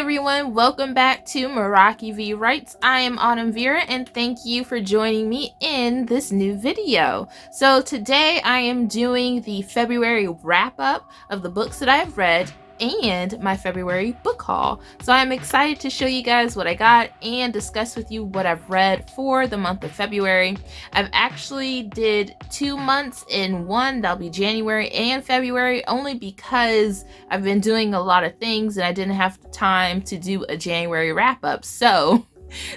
everyone, welcome back to Meraki V Writes. I am Autumn Vera and thank you for joining me in this new video. So today I am doing the February wrap-up of the books that I've read and my February book haul. So I'm excited to show you guys what I got and discuss with you what I've read for the month of February. I've actually did 2 months in one, that'll be January and February, only because I've been doing a lot of things and I didn't have time to do a January wrap-up. So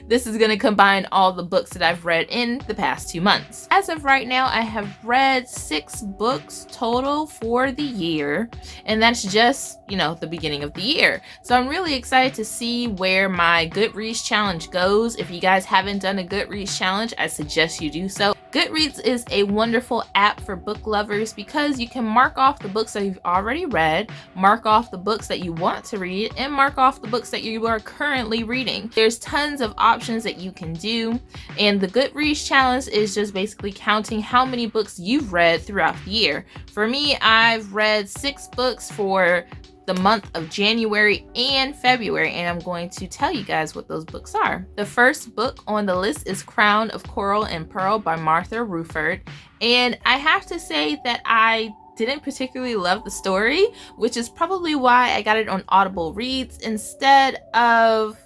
this is going to combine all the books that I've read in the past 2 months. As of right now, I have read 6 books total for the year, and that's just, the beginning of the year. So I'm really excited to see where my Goodreads challenge goes. If you guys haven't done a Goodreads challenge, I suggest you do so. Goodreads is a wonderful app for book lovers because you can mark off the books that you've already read, mark off the books that you want to read, and mark off the books that you are currently reading. There's tons of options that you can do, and the Goodreads challenge is just basically counting how many books you've read throughout the year. For me, I've read 6 books for the month of January and February, and I'm going to tell you guys what those books are. The first book on the list is Crown of Coral and Pearl by Martha Rufford, and I have to say that I didn't particularly love the story, which is probably why I got it on Audible Reads instead of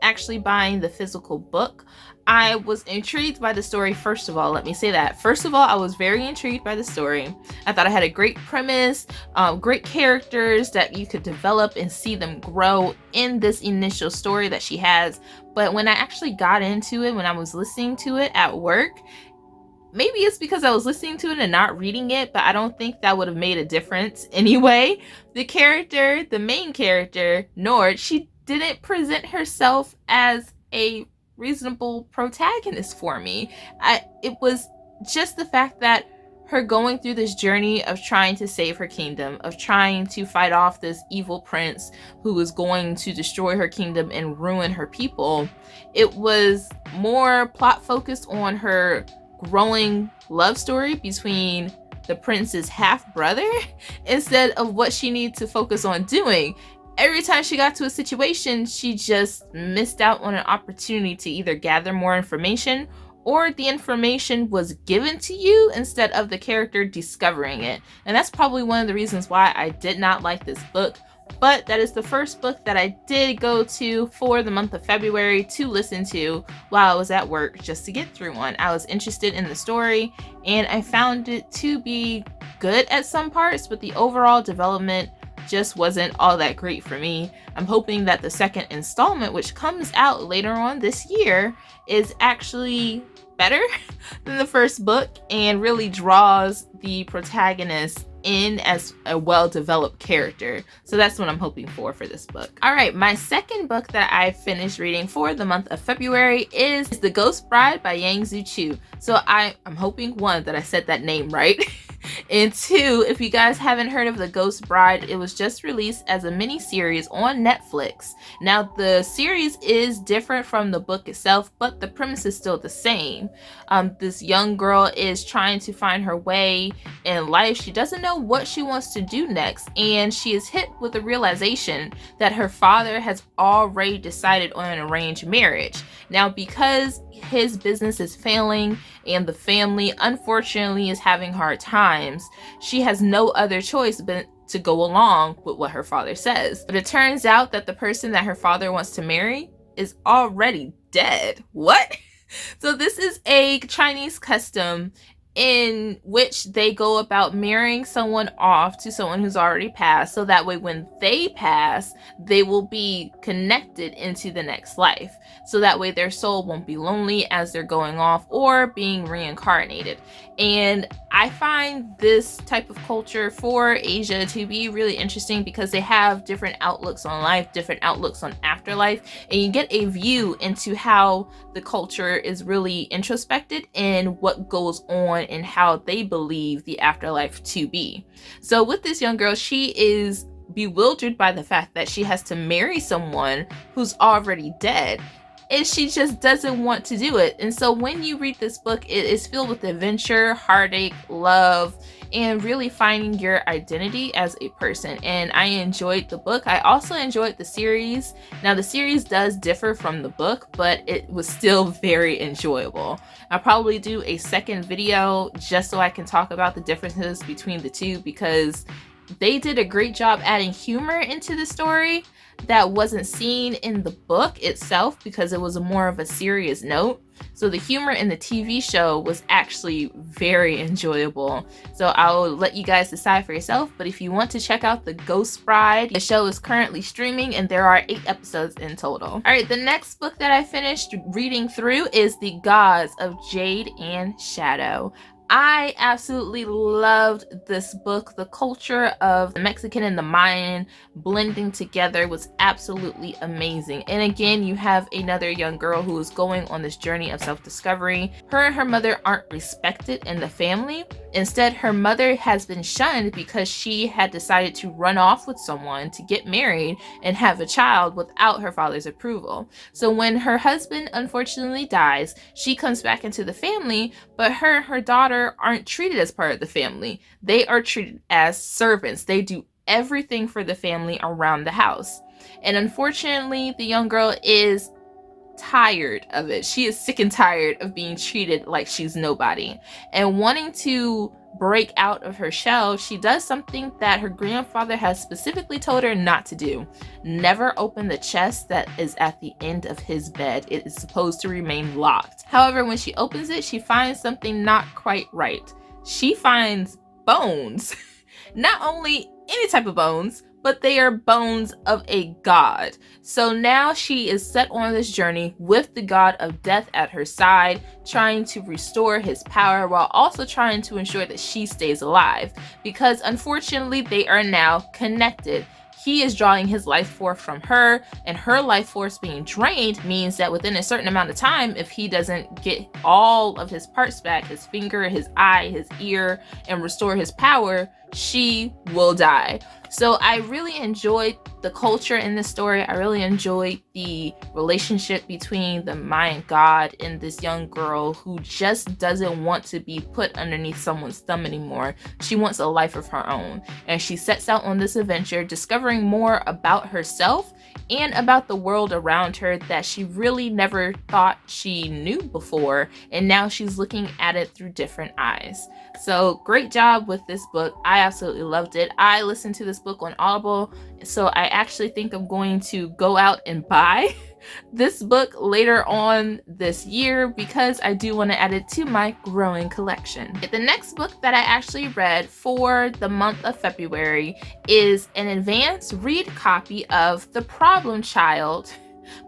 actually buying the physical book. I was intrigued by the story. First of all, let me say that. First of all, I was very intrigued by the story. I thought it had a great premise, great characters that you could develop and see them grow in this initial story that she has. But when I actually got into it, when I was listening to it at work, maybe it's because I was listening to it and not reading it, but I don't think that would have made a difference anyway. The main character, Nord, she didn't present herself as a reasonable protagonist for me. It was just the fact that her going through this journey of trying to save her kingdom, of trying to fight off this evil prince who was going to destroy her kingdom and ruin her people, it was more plot focused on her growing love story between the prince's half-brother instead of what she needed to focus on doing. Every time she got to a situation, she just missed out on an opportunity to either gather more information or the information was given to you instead of the character discovering it. And that's probably one of the reasons why I did not like this book. But that is the first book that I did go to for the month of February to listen to while I was at work just to get through one. I was interested in the story and I found it to be good at some parts, but the overall development just wasn't all that great for me. I'm hoping that the second installment, which comes out later on this year, is actually better than the first book and really draws the protagonist in as a well-developed character. So that's what I'm hoping for this book. All right, my second book that I finished reading for the month of February is The Ghost Bride by Yang Zhu Chu. So I'm hoping, one, that I said that name right. And 2, if you guys haven't heard of The Ghost Bride, it was just released as a mini-series on Netflix. Now, the series is different from the book itself, but the premise is still the same. This young girl is trying to find her way in life. She doesn't know what she wants to do next, and she is hit with the realization that her father has already decided on an arranged marriage. Now, because his business is failing and the family unfortunately is having hard times, she has no other choice but to go along with what her father says. But it turns out that the person that her father wants to marry is already dead. What? So this is a Chinese custom in which they go about marrying someone off to someone who's already passed, so that way when they pass, they will be connected into the next life. So that way their soul won't be lonely as they're going off or being reincarnated. And I find this type of culture for Asia to be really interesting because they have different outlooks on life, different outlooks on afterlife, and you get a view into how the culture is really introspected in what goes on and how they believe the afterlife to be. So with this young girl, she is bewildered by the fact that she has to marry someone who's already dead. and she just doesn't want to do it. And so when you read this book, it is filled with adventure, heartache, love, and really finding your identity as a person. And I enjoyed the book. I also enjoyed the series. Now the series does differ from the book, but it was still very enjoyable. I'll probably do a second video just so I can talk about the differences between the two, because they did a great job adding humor into the story that wasn't seen in the book itself, because it was more of a serious note. So the humor in the TV show was actually very enjoyable. So I'll let you guys decide for yourself. But if you want to check out The Ghost Bride, the show is currently streaming and there are 8 episodes in total. All right, the next book that I finished reading through is The Gods of Jade and Shadow. I absolutely loved this book. The culture of the Mexican and the Mayan blending together was absolutely amazing. And again, you have another young girl who is going on this journey of self-discovery. Her and her mother aren't respected in the family. Instead, her mother has been shunned because she had decided to run off with someone to get married and have a child without her father's approval. So when her husband unfortunately dies, she comes back into the family, but her and her daughter aren't treated as part of the family. They are treated as servants. They do everything for the family around the house. And unfortunately, the young girl is tired of it. She is sick and tired of being treated like she's nobody. And wanting to break out of her shell, she does something that her grandfather has specifically told her not to do. Never open the chest that is at the end of his bed. It is supposed to remain locked. However, when she opens it, she finds something not quite right. She finds bones. Not only any type of bones, but they are bones of a god. So now she is set on this journey with the god of death at her side, trying to restore his power while also trying to ensure that she stays alive, because unfortunately they are now connected. He is drawing his life force from her, and her life force being drained means that within a certain amount of time, if he doesn't get all of his parts back, his finger, his eye, his ear, and restore his power, she will die. So I really enjoyed the culture in this story. I really enjoyed the relationship between the Mayan god and this young girl who just doesn't want to be put underneath someone's thumb anymore. She wants a life of her own. And she sets out on this adventure, discovering more about herself and about the world around her that she really never thought she knew before. And now she's looking at it through different eyes. So great job with this book. I absolutely loved it. I listened to this book on Audible, so I actually think I'm going to go out and buy this book later on this year because I do want to add it to my growing collection. The next book that I actually read for the month of February is an advanced read copy of The Problem Child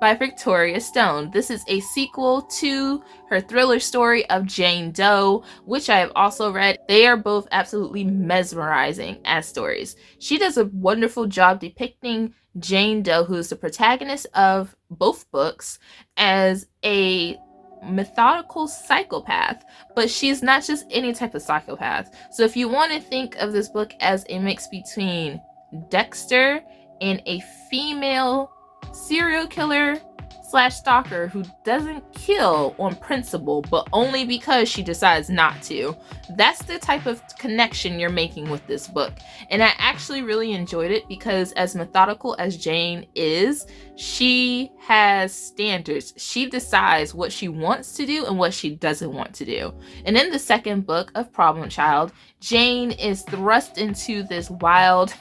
by Victoria Stone. This is a sequel to her thriller story of Jane Doe, which I have also read. They are both absolutely mesmerizing as stories. She does a wonderful job depicting Jane Doe, who is the protagonist of both books, as a methodical psychopath, but she's not just any type of psychopath. So if you want to think of this book as a mix between Dexter and a female serial killer / stalker who doesn't kill on principle, but only because she decides not to. That's the type of connection you're making with this book. And I actually really enjoyed it because as methodical as Jane is, she has standards. She decides what she wants to do and what she doesn't want to do. And in the second book of Problem Child, Jane is thrust into this wild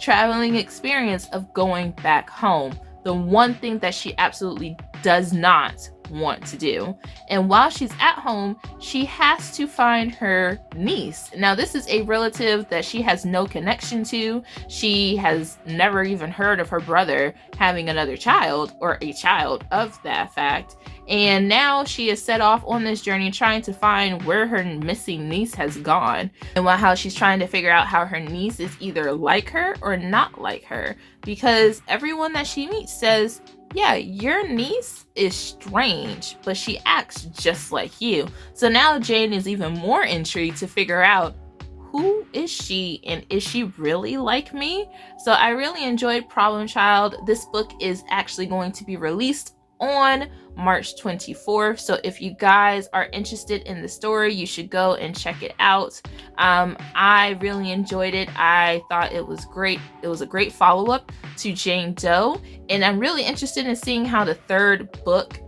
traveling experience of going back home. The one thing that she absolutely does not want to do. And while she's at home, she has to find her niece. Now, this is a relative that she has no connection to. She has never even heard of her brother having another child, or a child of that fact. And now she is set off on this journey trying to find where her missing niece has gone. And while how she's trying to figure out how her niece is either like her or not like her. Because everyone that she meets says, yeah, your niece is strange, but she acts just like you. So now Jane is even more intrigued to figure out, who is she and is she really like me? So I really enjoyed Problem Child. This book is actually going to be released on March 24th. So if you guys are interested in the story, you should go and check it out. I really enjoyed it. I thought it was great. It was a great follow-up to Jane Doe, and I'm really interested in seeing how the third book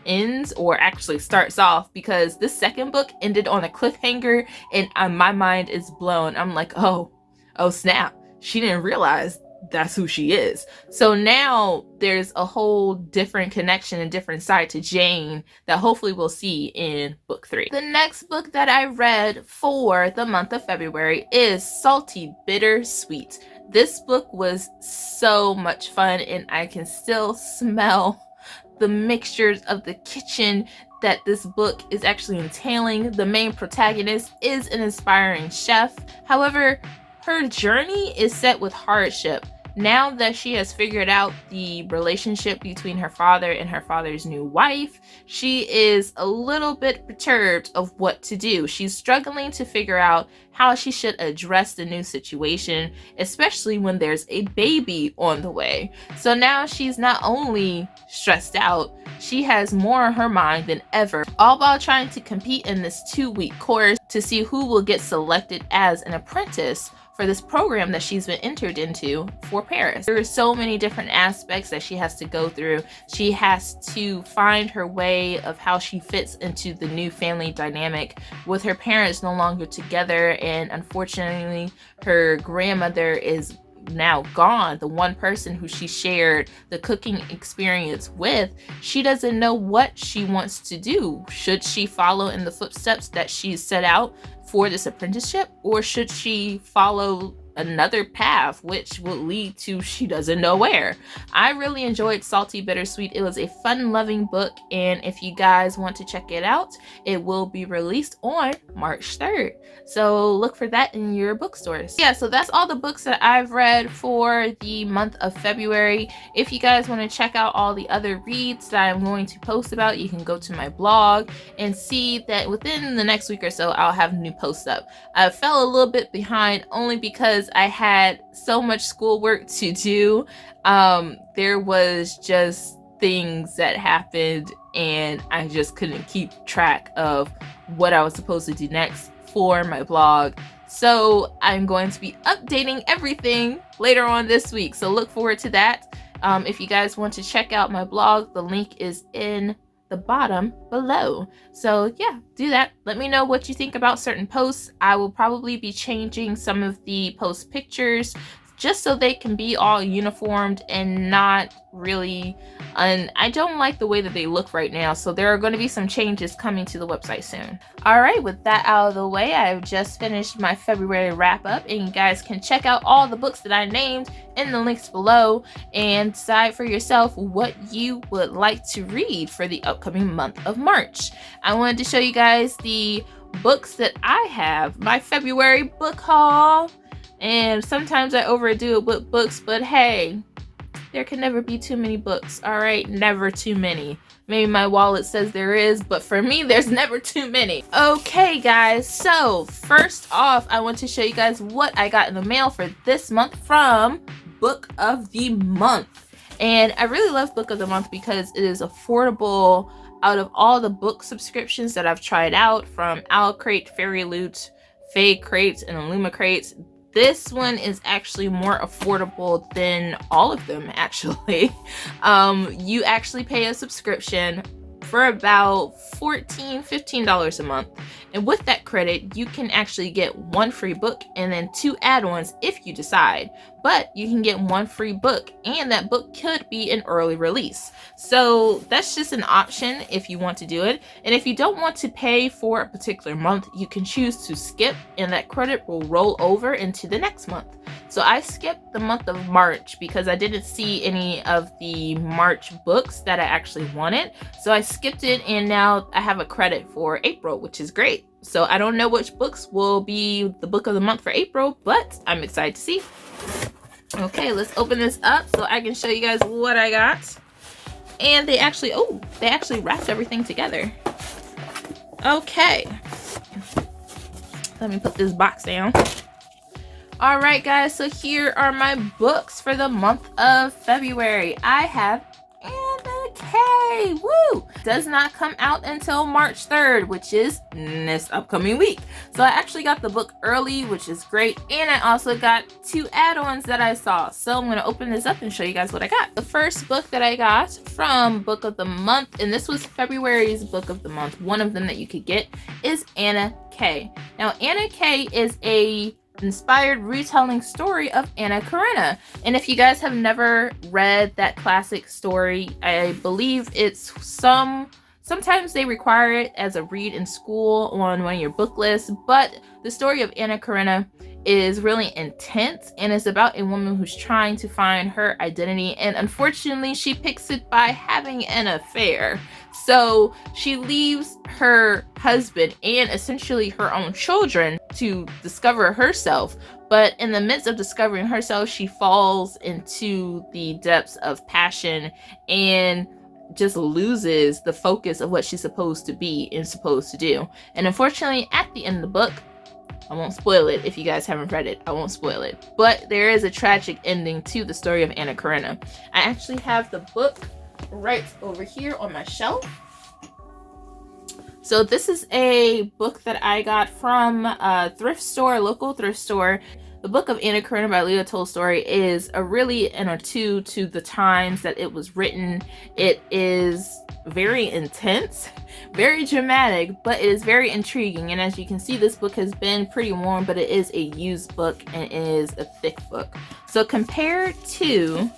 ends, or actually starts off, because this second book ended on a cliffhanger, and my mind is blown. I'm like, oh snap, she didn't realize that's who she is. So now there's a whole different connection and different side to Jane that hopefully we'll see in book 3. The next book that I read for the month of February is Salty Bittersweet. This book was so much fun, and I can still smell the mixtures of the kitchen that this book is actually entailing. The main protagonist is an aspiring chef. However, her journey is set with hardship. Now that she has figured out the relationship between her father and her father's new wife, she is a little bit perturbed of what to do. She's struggling to figure out how she should address the new situation, especially when there's a baby on the way. So now she's not only stressed out, she has more on her mind than ever, all while trying to compete in this 2-week course to see who will get selected as an apprentice for this program that she's been entered into for Paris. There are so many different aspects that she has to go through. She has to find her way of how she fits into the new family dynamic with her parents no longer together, and unfortunately her grandmother is now gone, the one person who she shared the cooking experience with. She doesn't know what she wants to do. Should she follow in the footsteps that she's set out for this apprenticeship, or should she follow another path which will lead to she doesn't know where? I really enjoyed Salty Bittersweet. It was a fun-loving book, and if you guys want to check it out, it will be released on March 3rd. So look for that in your bookstores. Yeah, so that's all the books that I've read for the month of February. If you guys want to check out all the other reads that I'm going to post about, you can go to my blog and see that within the next week or so, I'll have new posts up. I fell a little bit behind only because I had so much schoolwork to do. There was just things that happened, and I just couldn't keep track of what I was supposed to do next for my blog. So I'm going to be updating everything later on this week. So look forward to that. If you guys want to check out my blog, the link is in the bottom below. So yeah, do that. Let me know what you think about certain posts. I will probably be changing some of the post pictures just so they can be all uniformed and not really, and I don't like the way that they look right now, so there are going to be some changes coming to the website soon. Alright, with that out of the way, I've just finished my February wrap up, and you guys can check out all the books that I named in the links below and decide for yourself what you would like to read for the upcoming month of March. I wanted to show you guys the books that I have, my February book haul. And sometimes I overdo it with books, but hey, there can never be too many books, all right? Never too many. Maybe my wallet says there is, but for me, there's never too many. Okay, guys, so first off, I want to show you guys what I got in the mail for this month from Book of the Month. And I really love Book of the Month because it is affordable. Out of all the book subscriptions that I've tried out, from Owlcrate, Fairy Loot, Fade Crates, and Owlcrate, this one is actually more affordable than all of them, actually. You actually pay a subscription for about $15 a month. And with that credit, you can actually get 1 free book and then 2 add-ons if you decide. But you can get 1 free book, and that book could be an early release. So that's just an option if you want to do it. And if you don't want to pay for a particular month, you can choose to skip, and that credit will roll over into the next month. So I skipped the month of March because I didn't see any of the March books that I actually wanted. So I skipped it, and now I have a credit for April, which is great. So I don't know which books will be the book of the month for April, but I'm excited to see. Okay, let's open this up so I can show you guys what I got. And they actually wrapped everything together. Okay. Let me put this box down. Alright guys, so here are my books for the month of February. I have Anna K. Yay! Woo! Does not come out until March 3rd, which is this upcoming week. So I actually got the book early, which is great. And I also got 2 add-ons that I saw. So I'm going to open this up and show you guys what I got. The first book that I got from Book of the Month, and this was February's Book of the Month, one of them that you could get, is Anna K. Now, Anna K is a inspired retelling story of Anna Karenina. And if you guys have never read that classic story, I believe it's sometimes they require it as a read in school on one of your book lists, but the story of Anna Karenina is really intense, and it's about a woman who's trying to find her identity, and unfortunately she picks it by having an affair. So she leaves her husband and essentially her own children to discover herself, but in the midst of discovering herself, she falls into the depths of passion and just loses the focus of what she's supposed to be and supposed to do. And unfortunately, at the end of the book, I won't spoil it if you guys haven't read it. I won't spoil it. But there is a tragic ending to the story of Anna Karenina. I actually have the book right over here on my shelf. So this is a book that I got from a thrift store, a local thrift store. The Book of Anna Karenina by Leo Tolstoy is a really an ode to the times that it was written. It is very intense, very dramatic, but it is very intriguing. And as you can see, this book has been pretty worn, but it is a used book and it is a thick book. So compared to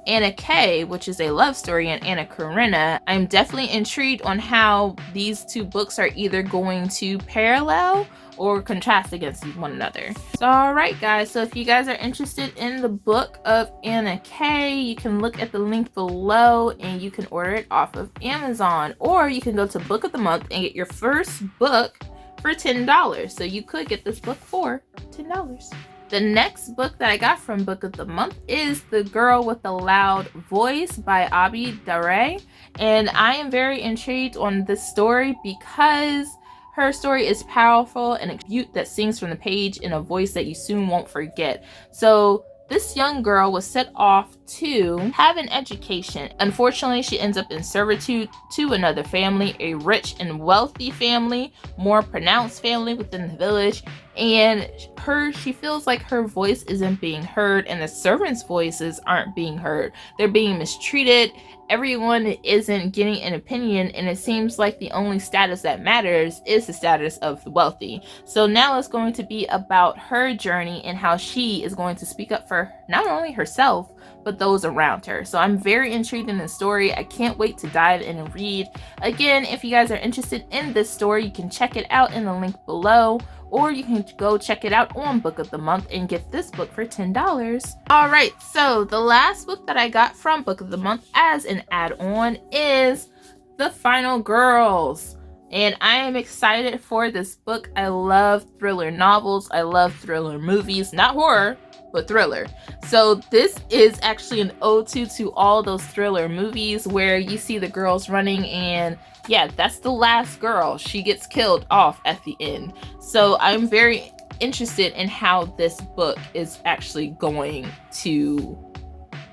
Anna K, which is a love story, and Anna Karenina, I'm definitely intrigued on how these 2 books are either going to parallel or contrast against one another. So alright guys, so if you guys are interested in the Book of Anna K, you can look at the link below and you can order it off of Amazon, or you can go to Book of the Month and get your first book for $10. So you could get this book for $10. The next book that I got from Book of the Month is The Girl with the Loud Voice by Abi Dare, and I am very intrigued on this story because her story is powerful and a beaut that sings from the page in a voice that you soon won't forget. So this young girl was set off to have an education. Unfortunately, she ends up in servitude to another family, a rich and wealthy family, more pronounced family within the village. And she feels like her voice isn't being heard and the servants' voices aren't being heard. They're being mistreated. Everyone isn't getting an opinion, and it seems like the only status that matters is the status of the wealthy. So now it's going to be about her journey and how she is going to speak up for not only herself, but those around her. So I'm very intrigued in this story. I can't wait to dive in and read. Again, if you guys are interested in this story, you can check it out in the link below, or you can go check it out on Book of the Month and get this book for $10. Alright, so the last book that I got from Book of the Month as an add-on is The Final Girls. And I am excited for this book. I love thriller novels. I love thriller movies. Not horror, but thriller. So this is actually an ode to all those thriller movies where you see the girls running and yeah, that's the last girl. She gets killed off at the end. So I'm very interested in how this book is actually going to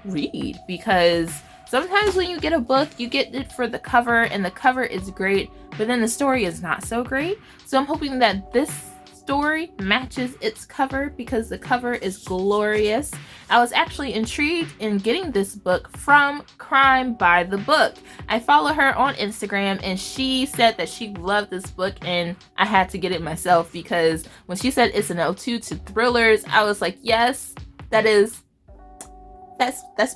read, because sometimes when you get a book, you get it for the cover and the cover is great, but then the story is not so great. So I'm hoping that this story matches its cover because the cover is glorious. I was actually intrigued in getting this book from Crime by the Book. I follow her on Instagram and she said that she loved this book and I had to get it myself because when she said it's an ode to thrillers, I was like, yes, that's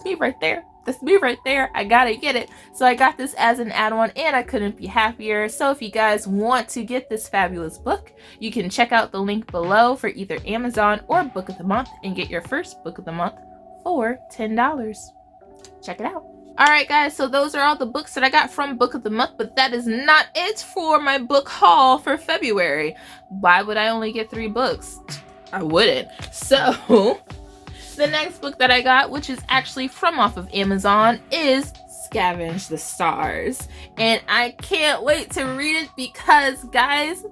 me right there. That's me right there. I gotta get it. So I got this as an add-on and I couldn't be happier. So if you guys want to get this fabulous book, you can check out the link below for either Amazon or Book of the Month and get your first Book of the Month for $10. Check it out. Alright guys, so those are all the books that I got from Book of the Month, but that is not it for my book haul for February. Why would I only get 3 books? I wouldn't. So the next book that I got, which is actually from off of Amazon, is Scavenge the Stars. And I can't wait to read it because, guys,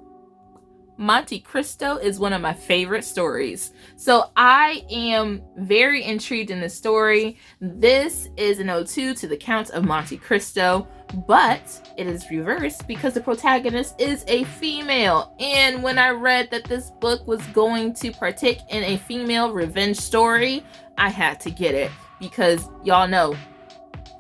Monte Cristo is one of my favorite stories. So I am very intrigued in this story. This is an ode to the Count of Monte Cristo, but it is reversed because the protagonist is a female. And when I read that this book was going to partake in a female revenge story, I had to get it because y'all know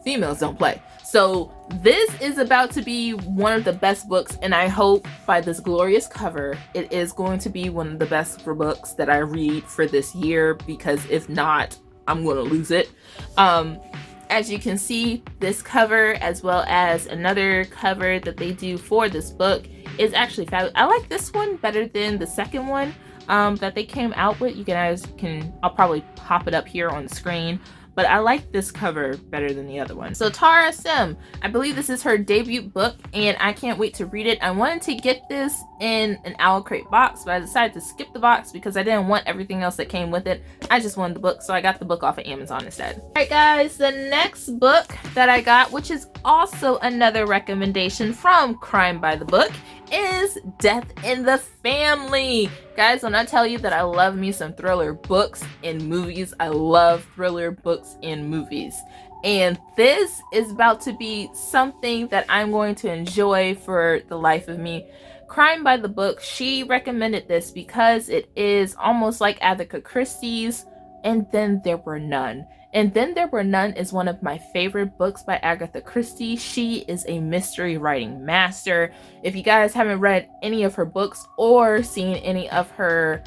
females don't play. So this is about to be one of the best books, and I hope by this glorious cover, it is going to be one of the best books that I read for this year, because if not, I'm going to lose it. As you can see, this cover, as well as another cover that they do for this book, is actually fabulous. I like this one better than the second one that they came out with. You guys can, I'll probably pop it up here on the screen. But I like this cover better than the other one. So Tara Sim, I believe this is her debut book, and I can't wait to read it. I wanted to get this in an Owlcrate box, but I decided to skip the box because I didn't want everything else that came with it. I just wanted the book, so I got the book off of Amazon instead. All right, guys, the next book that I got, which is also another recommendation from Crime by the Book, is Death in the Family. Guys, when I tell you that I love me some thriller books and movies, I love thriller books and movies. And this is about to be something that I'm going to enjoy for the life of me. Crime by the Book, she recommended this because it is almost like Agatha Christie's And Then There Were None. And Then There Were None is one of my favorite books by Agatha Christie. She is a mystery writing master. If you guys haven't read any of her books or seen any of her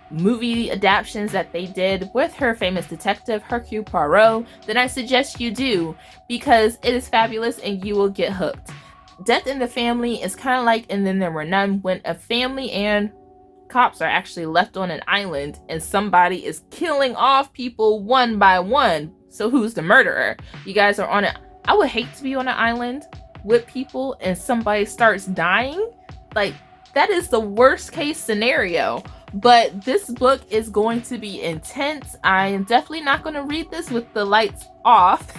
movie adaptations that they did with her famous detective Hercule Poirot, then I suggest you do, because it is fabulous and you will get hooked. Death in the Family is kind of like And Then There Were None, when a family and cops are actually left on an island and somebody is killing off people one by one. So who's the murderer? You guys are on it. I would hate to be on an island with people and somebody starts dying. Like, that is the worst case scenario. But this book is going to be intense. I am definitely not going to read this with the lights off.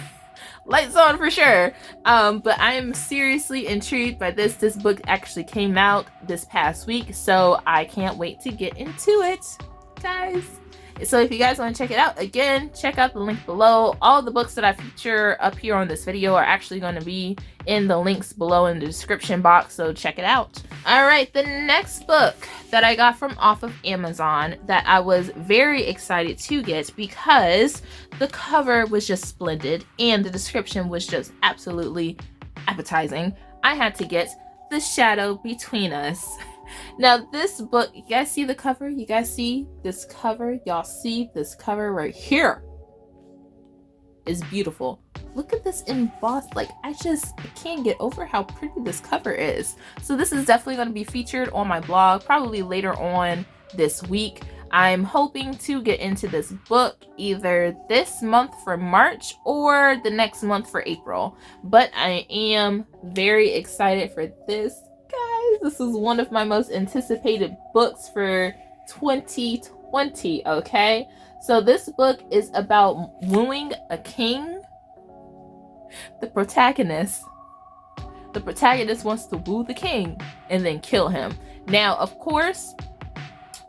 Lights on for sure. But I am seriously intrigued by this. This book actually came out this past week, so I can't wait to get into it, guys. So if you guys want to check it out, again, check out the link below. All the books that I feature up here on this video are actually going to be in the links below in the description box, so check it out. All right, the next book that I got from off of Amazon that I was very excited to get because the cover was just splendid and the description was just absolutely appetizing. I had to get The Shadow Between Us. Now this book, you guys see the cover? You guys see this cover? Y'all see this cover right here? It's beautiful. Look at this embossed. Like, I can't get over how pretty this cover is. So this is definitely going to be featured on my blog probably later on this week. I'm hoping to get into this book either this month for March or the next month for April. But I am very excited for this. Guys, this is one of my most anticipated books for 2020, okay? So this book is about wooing a king. The protagonist wants to woo the king and then kill him. Now, of course,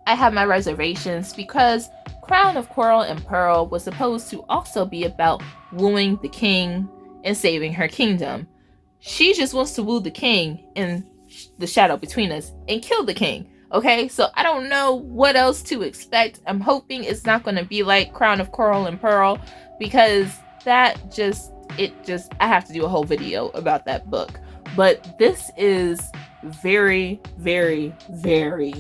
I have my reservations because Crown of Coral and Pearl was supposed to also be about wooing the king and saving her kingdom. She just wants to woo the king in The Shadow Between Us and kill the king. Okay, so I don't know what else to expect. I'm hoping it's not going to be like Crown of Coral and Pearl, because I have to do a whole video about that book. But this is very, very, very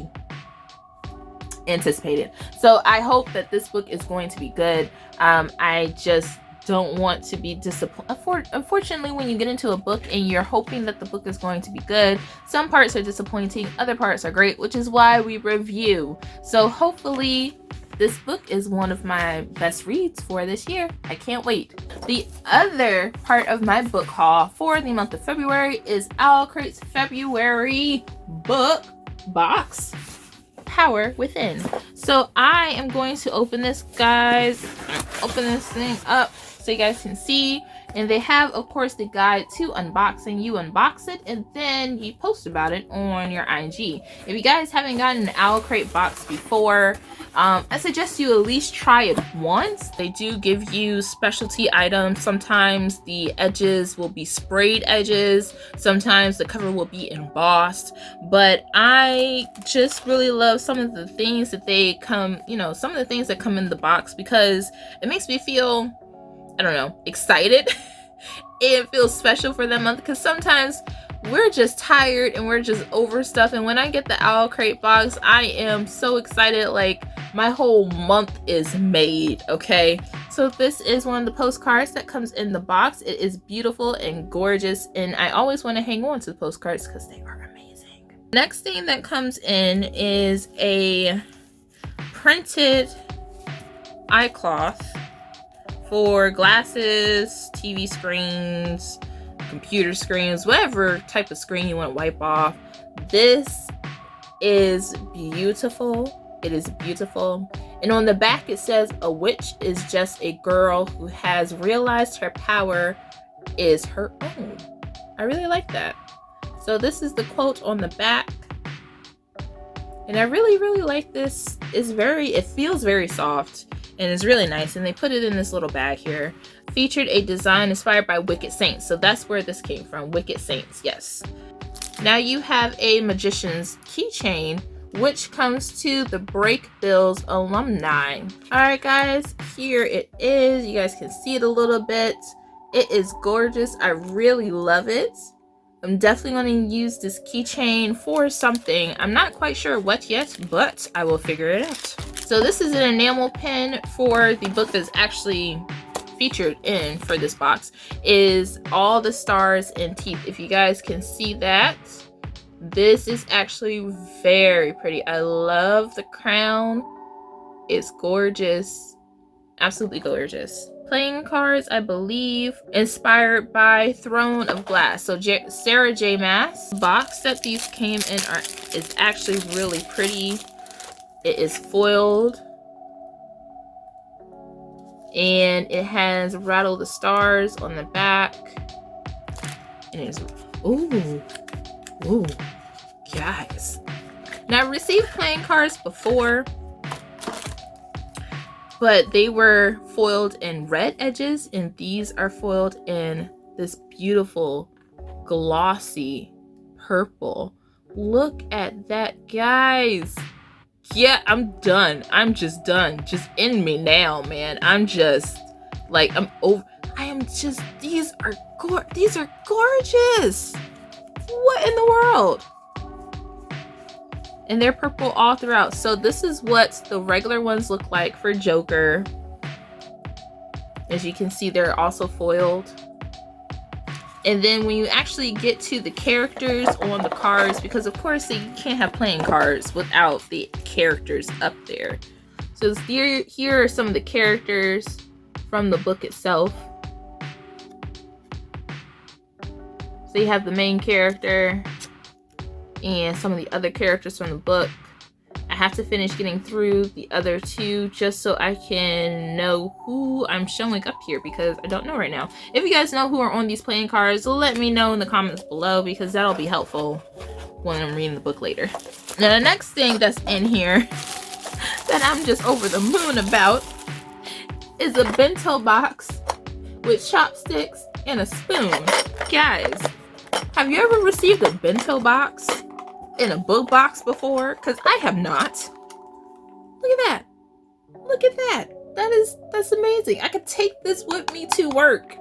anticipated. So I hope that this book is going to be good. I just don't want to be disappointed. Unfortunately, when you get into a book and you're hoping that the book is going to be good, some parts are disappointing, other parts are great, which is why we review. So hopefully this book is one of my best reads for this year. I can't wait. The other part of my book haul for the month of February is Owlcrate's February book box, Power Within. So I am going to open this, guys. Open this thing up so you guys can see. And they have, of course, the guide to unboxing. You unbox it and then you post about it on your IG. If you guys haven't gotten an Owlcrate box before, I suggest you at least try it once. They do give you specialty items. Sometimes the edges will be sprayed edges. Sometimes the cover will be embossed. But I just really love some of the things that they come, some of the things that come in the box, because it makes me feel, I don't know, excited. It feels special for that month, because sometimes we're just tired and we're just over stuff, and when I get the Owlcrate box, I am so excited, like my whole month is made. Okay, so this is one of the postcards that comes in the box. It is beautiful and gorgeous, and I always want to hang on to the postcards because they are amazing. Next thing that comes in is a printed eye cloth for glasses, TV screens, computer screens, whatever type of screen you want to wipe off. This is beautiful. It is beautiful. And on the back it says, a witch is just a girl who has realized her power is her own. I really like that. So this is the quote on the back. And I really like this. It feels very soft and it's really nice. And they put it in this little bag here. Featured a design inspired by Wicked Saints. So that's where this came from, Wicked Saints, yes. Now you have a magician's keychain, which comes to the Break Bills alumni. Alright guys, here it is. You guys can see it a little bit. It is gorgeous. I really love it. I'm definitely going to use this keychain for something. I'm not quite sure what yet, but I will figure it out. So this is an enamel pin for the book that's actually featured in for this box, is all the stars and teeth. If you guys can see that, this is actually very pretty. I love the crown. It's gorgeous. Absolutely gorgeous. Playing cards, I believe, inspired by Throne of Glass. So Sarah J. Maas. Box that these came in is actually really pretty. It is foiled. And it has Rattle the Stars on the back. And it's, ooh, guys. Now, I've received playing cards before, but they were foiled in red edges, and these are foiled in this beautiful glossy purple. Look at that, guys. Yeah, I'm done. I'm just done. Just in me now, man. I'm just like, I'm over. These are gorgeous. What in the world? And they're purple all throughout. So this is what the regular ones look like for Joker. As you can see, they're also foiled. And then when you actually get to the characters on the cards, because of course you can't have playing cards without the characters up there. So here are some of the characters from the book itself. So you have the main character and some of the other characters from the book. I have to finish getting through the other two just so I can know who I'm showing up here, because I don't know right now. If you guys know who are on these playing cards, let me know in the comments below, because that'll be helpful when I'm reading the book later. Now the next thing that's in here that I'm just over the moon about is a bento box with chopsticks and a spoon. Guys, have you ever received a bento box in a book box before? Because I have not. Look at that. Look at that. That's amazing. I could take this with me to work.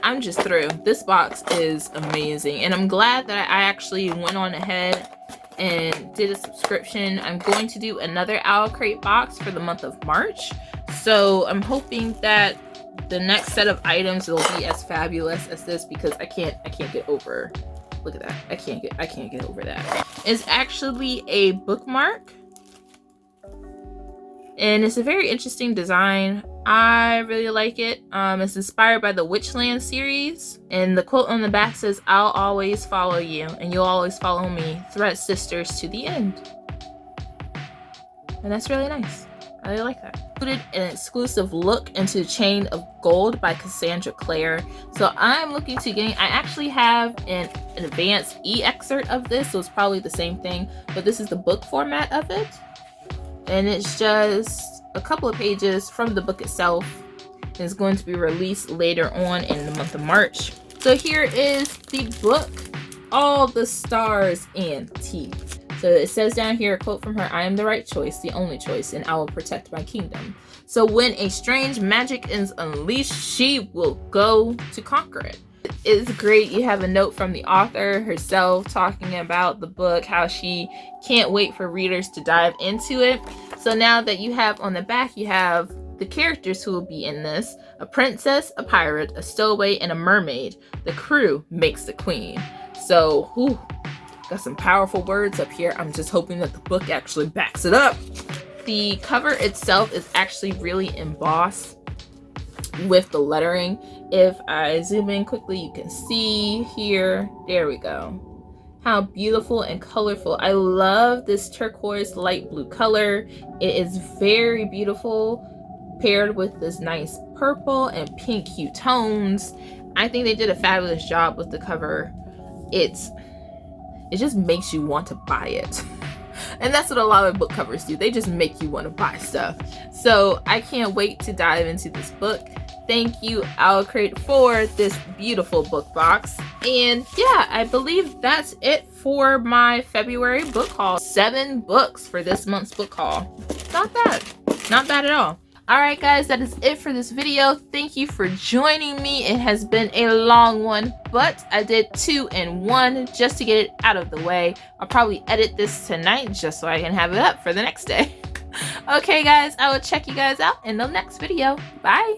I'm just through. This box is amazing, and I'm glad that I actually went on ahead and did a subscription. I'm going to do another Owlcrate box for the month of March, so I'm hoping that the next set of items will be as fabulous as this, because I can't get over. Look at that. I can't get over that. It's actually a bookmark, and it's a very interesting design. I really like it. It's inspired by the Witchland series, and the quote on the back says, "I'll always follow you, and you'll always follow me. Thread sisters to the end." And that's really nice. I really like that. included an exclusive look into Chain of Gold by Cassandra Clare. So I'm looking to getting, I actually have an advanced e-excerpt of this, so it's probably the same thing, but this is the book format of it. And it's just a couple of pages from the book itself. It's going to be released later on in the month of March. So here is the book, All the Stars and Teeth. So it says down here, a quote from her, "I am the right choice, the only choice, and I will protect my kingdom. So when a strange magic is unleashed, she will go to conquer it." It's great. You have a note from the author herself talking about the book, how she can't wait for readers to dive into it. So now that you have on the back, you have the characters who will be in this: a princess, a pirate, a stowaway, and a mermaid. The crew makes the queen. So, whew, got some powerful words up here. I'm just hoping that the book actually backs it up. The cover itself is actually really embossed with the lettering. If I zoom in quickly, you can see here. There we go. How beautiful and colorful. I love this turquoise light blue color. It is very beautiful, paired with this nice purple and pink hue tones. I think they did a fabulous job with the cover. It just makes you want to buy it. And that's what a lot of book covers do. They just make you want to buy stuff. So I can't wait to dive into this book. Thank you, Owlcrate, for this beautiful book box. And yeah, I believe that's it for my February book haul. 7 books for this month's book haul. Not bad. Not bad at all. Alright guys, that is it for this video. Thank you for joining me. It has been a long one, but I did 2 in 1 just to get it out of the way. I'll probably edit this tonight just so I can have it up for the next day. Okay guys, I will check you guys out in the next video. Bye!